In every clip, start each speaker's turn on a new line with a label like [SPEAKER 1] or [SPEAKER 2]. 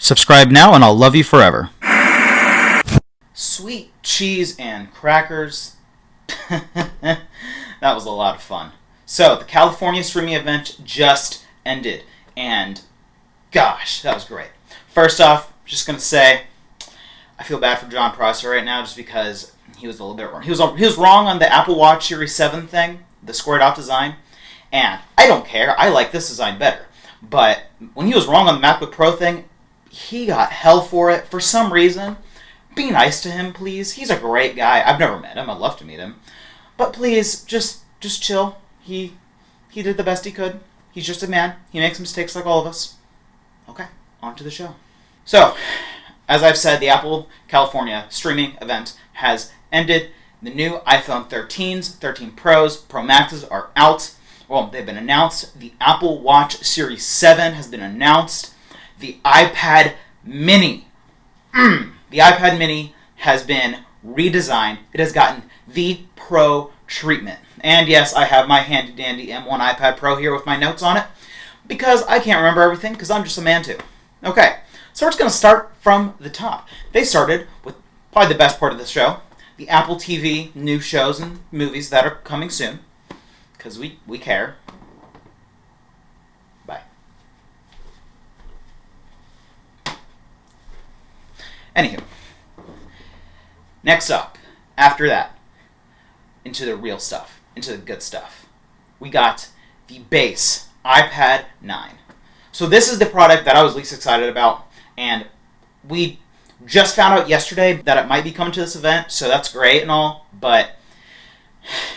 [SPEAKER 1] Subscribe now and I'll love you forever. Sweet cheese and crackers. That was a lot of fun. So, the California streaming event just ended, and gosh, that was great. First off, just going to say, I feel bad for John Prosser right now just because he was a little bit wrong. He was wrong on the Apple Watch Series 7 thing, the squared off design, and I don't care. I like this design better. But when he was wrong on the MacBook Pro thing, he got hell for it for some reason. Be nice to him, please. He's a great guy. I've never met him. I'd love to meet him. But please, just chill. He did the best he could. He's just a man. He makes mistakes like all of us. Okay, on to the show. So, as I've said, the Apple California streaming event has ended. The new iPhone 13s, 13 Pros, Pro Maxes are out. Well, they've been announced. The Apple Watch Series 7 has been announced. The iPad Mini. The iPad Mini has been redesigned. It has gotten the Pro treatment. And yes, I have my handy-dandy M1 iPad Pro here with my notes on it, because I can't remember everything, because I'm just a man too. Okay, so we're just going to start from the top. They started with probably the best part of the show, the Apple TV new shows and movies that are coming soon, because we care. Bye. Anywho, next up, after that, into the real stuff, into the good stuff, we got the base iPad 9. So this is the product that I was least excited about, and we just found out yesterday that it might be coming to this event, so that's great and all, but,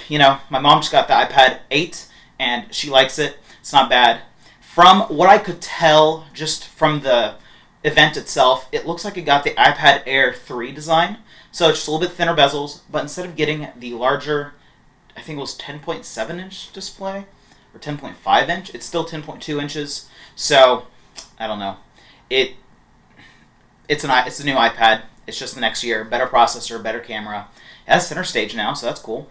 [SPEAKER 1] you know, my mom just got the iPad 8, and she likes it. It's not bad. From what I could tell, just from the event itself, it looks like it got the iPad Air 3 design, so it's just a little bit thinner bezels, but instead of getting the larger, I think it was 10.7 inch display, or 10.5 inch, it's still 10.2 inches, so, I don't know. It's the new iPad. It's just the next year. Better processor, better camera. It has center stage now, so that's cool.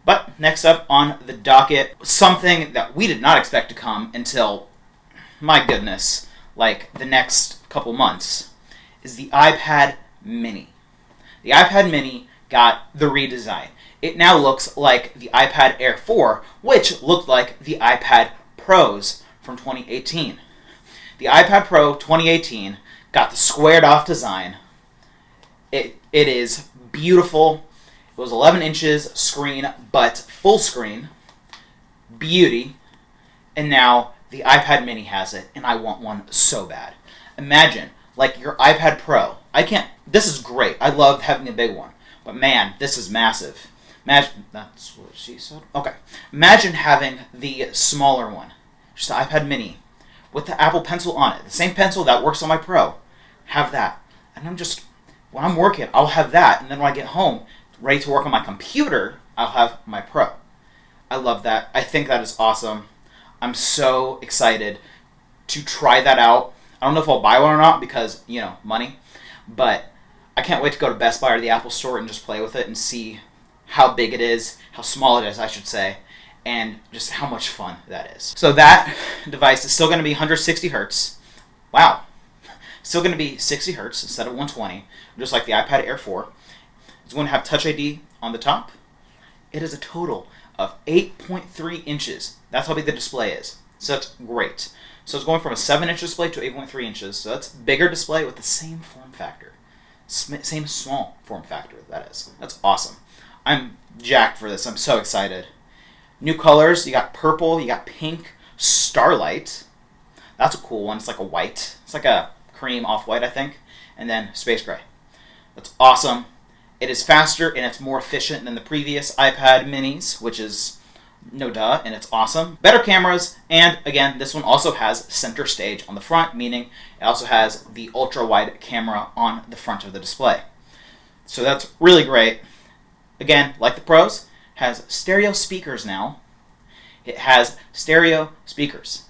[SPEAKER 1] But next up on the docket, something that we did not expect to come until, my goodness, like the next couple months, is the iPad Mini. The iPad Mini got the redesign. It now looks like the iPad Air 4, which looked like the iPad Pros from 2018. The iPad Pro 2018 got the squared off design. It is beautiful. It was 11 inches screen, but full screen. Beauty. And now the iPad Mini has it, and I want one so bad. Imagine, like your iPad Pro. This is great. I love having a big one. But man, this is massive. Imagine, that's what she said? Okay. Imagine having the smaller one. Just the iPad Mini with the Apple Pencil on it. The same pencil that works on my Pro. Have that. And when I'm working, I'll have that. And then when I get home, ready to work on my computer, I'll have my Pro. I love that. I think that is awesome. I'm so excited to try that out. I don't know if I'll buy one or not because, you know, money. But I can't wait to go to Best Buy or the Apple Store and just play with it and see how big it is, how small it is, I should say, and just how much fun that is. So that device is still going to be 160 hertz. Wow. Still going to be 60 hertz instead of 120, just like the iPad Air 4. It's going to have Touch ID on the top. It is a total of 8.3 inches. That's how big the display is. So that's great. So it's going from a 7-inch display to 8.3 inches. So that's a bigger display with the same form factor. Same small form factor, that is. That's awesome. I'm jacked for this. I'm so excited. New colors. You got purple. You got pink. Starlight. That's a cool one. It's like a white. It's like a cream off-white, I think. And then space gray. That's awesome. It is faster and it's more efficient than the previous iPad minis, which is no duh, and it's awesome. Better cameras, and again, this one also has center stage on the front, meaning it also has the ultra-wide camera on the front of the display. So that's really great. Again, like the Pros, has stereo speakers now. It has stereo speakers.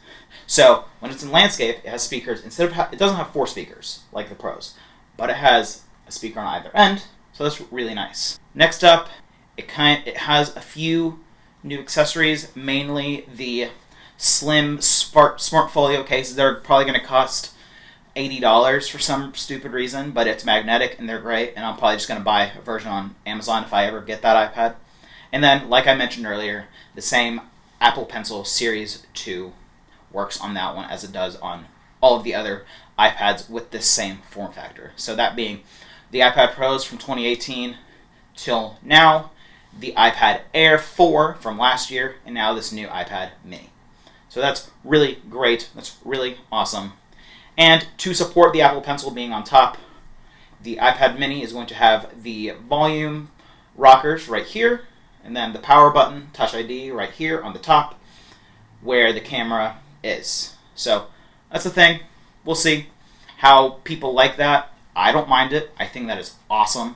[SPEAKER 1] So when it's in landscape, it has speakers. It doesn't have 4 speakers like the Pros, but it has a speaker on either end. So that's really nice. Next up, it has a few new accessories, mainly the slim smart folio cases. They're probably going to cost $80 for some stupid reason, but it's magnetic and they're great, and I'm probably just going to buy a version on Amazon if I ever get that iPad. And then, like I mentioned earlier, the same Apple Pencil Series 2 works on that one as it does on all of the other iPads with this same form factor. So that being the iPad Pros from 2018 till now, the iPad Air 4 from last year, and now this new iPad mini. So that's really great. That's really awesome. And to support the Apple Pencil being on top, the iPad mini is going to have the volume rockers right here, and then the power button, Touch ID, right here on the top, where the camera is. So that's the thing. We'll see how people like that. I don't mind it. I think that is awesome.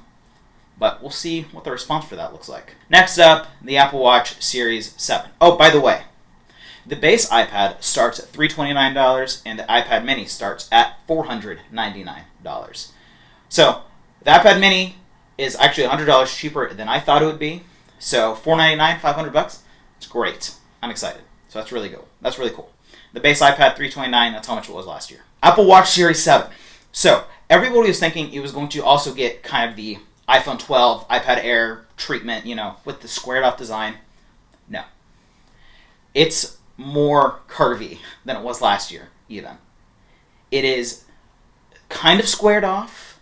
[SPEAKER 1] But we'll see what the response for that looks like. Next up, the Apple Watch Series 7. Oh, by the way, the base iPad starts at $329, and the iPad mini starts at $499. So the iPad mini is actually $100 cheaper than I thought it would be. So $499, $500. It's great. I'm excited. So that's really cool. That's really cool. The base iPad $329. That's how much it was last year. Apple Watch Series 7. So everybody was thinking it was going to also get kind of the iPhone 12, iPad Air treatment, with the squared off design. No. It's more curvy than it was last year, even. It is kind of squared off,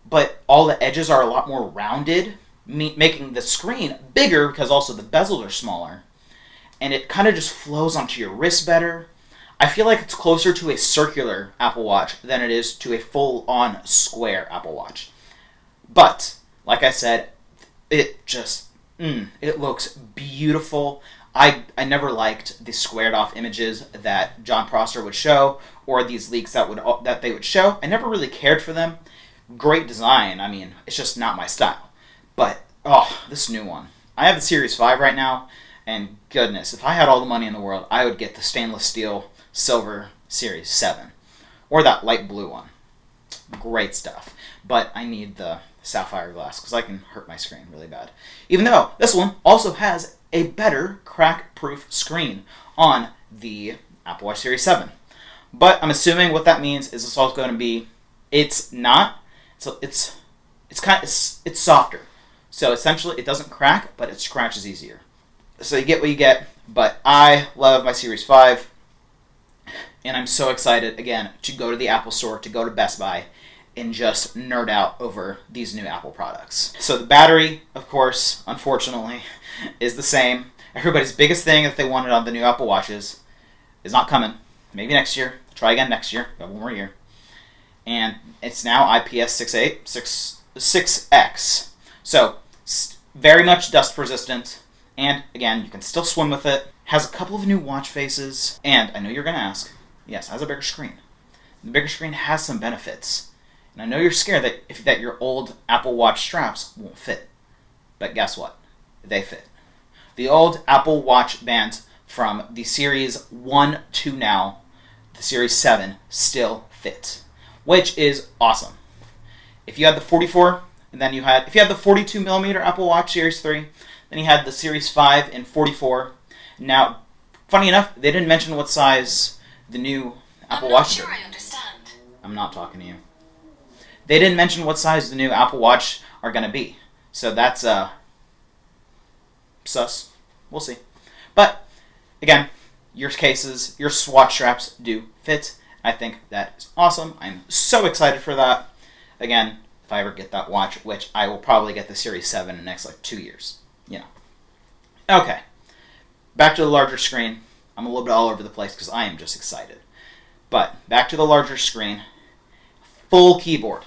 [SPEAKER 1] but all the edges are a lot more rounded, making the screen bigger because also the bezels are smaller. And it kind of just flows onto your wrist better. I feel like it's closer to a circular Apple Watch than it is to a full-on square Apple Watch. But, like I said, it just, it looks beautiful. I never liked the squared off images that John Prosser would show, or these leaks that they would show. I never really cared for them. Great design. I mean, it's just not my style. But, this new one. I have the Series 5 right now, and goodness, if I had all the money in the world, I would get the stainless steel silver Series 7. Or that light blue one. Great stuff. But I need the sapphire glass because I can hurt my screen really bad. Even though this one also has a better crack-proof screen on the Apple Watch Series 7. But I'm assuming what that means is it's also going to be, it's not, so it's softer. So essentially it doesn't crack, but it scratches easier. So you get what you get, but I love my Series 5, and I'm so excited, again, to go to the Apple Store, to go to Best Buy, and just nerd out over these new Apple products. So the battery, of course, unfortunately, is the same. Everybody's biggest thing that they wanted on the new Apple Watches is not coming. Maybe next year. Try again next year. Got one more year. And it's now IPS 6X. So very much dust resistant. And again, you can still swim with it. Has a couple of new watch faces. And I know you're going to ask, yes, it has a bigger screen. The bigger screen has some benefits. And I know you're scared that your old Apple Watch straps won't fit. But guess what? They fit. The old Apple Watch bands from the Series 1 to now, the Series 7, still fit. Which is awesome. If you had the 44, and then if you had the 42 millimeter Apple Watch Series 3, then you had the Series 5 and 44. Now, funny enough, they didn't mention what size the new Apple Watch is.
[SPEAKER 2] I'm not sure I understand.
[SPEAKER 1] I'm not talking to you. They didn't mention what size the new Apple Watch are going to be. So that's sus. We'll see. But, again, your cases, your watch straps do fit. I think that is awesome. I'm so excited for that. Again, if I ever get that watch, which I will probably get the Series 7 in the next 2 years. Okay. Back to the larger screen. I'm a little bit all over the place because I am just excited. But back to the larger screen. Full keyboard.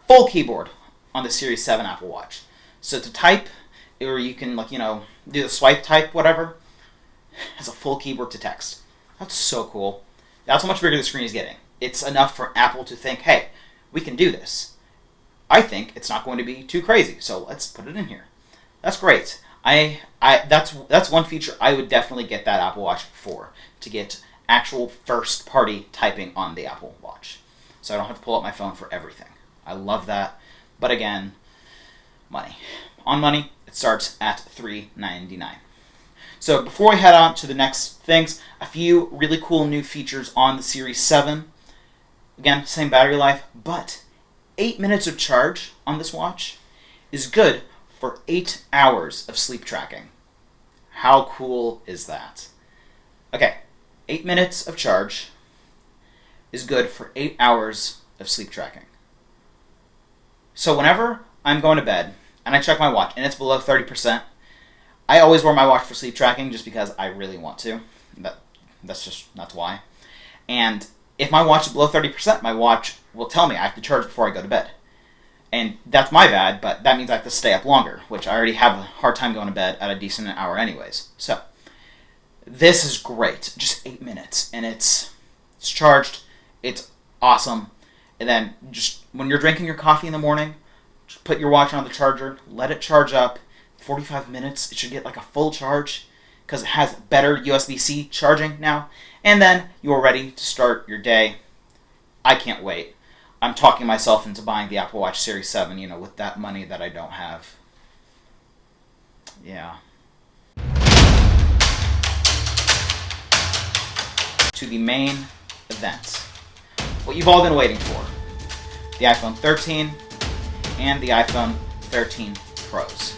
[SPEAKER 1] Full keyboard on the Series 7 Apple Watch. So to type, or you can do the swipe type, whatever, has a full keyboard to text. That's so cool. That's how much bigger the screen is getting. It's enough for Apple to think, hey, we can do this. I think it's not going to be too crazy, so let's put it in here. That's great. That's one feature I would definitely get that Apple Watch for, to get actual first-party typing on the Apple Watch. So I don't have to pull up my phone for everything. I love that. But again, money. On money, it starts at $399. So before we head on to the next things, a few really cool new features on the Series 7. Again, same battery life, but 8 minutes of charge on this watch is good for 8 hours of sleep tracking. How cool is that? Okay, 8 minutes of charge is good for 8 hours of sleep tracking. So whenever I'm going to bed and I check my watch and it's below 30%, I always wear my watch for sleep tracking just because I really want to. That's why. And if my watch is below 30%, my watch will tell me I have to charge before I go to bed. And that's my bad, but that means I have to stay up longer, which I already have a hard time going to bed at a decent hour anyways. So, this is great. Just 8 minutes. And it's charged. It's awesome. And then just when you're drinking your coffee in the morning, just put your watch on the charger, let it charge up. 45 minutes, it should get like a full charge because it has better USB-C charging now. And then you're ready to start your day. I can't wait. I'm talking myself into buying the Apple Watch Series 7, with that money that I don't have. Yeah. To the main event. What you've all been waiting for. The iPhone 13 and the iPhone 13 Pros.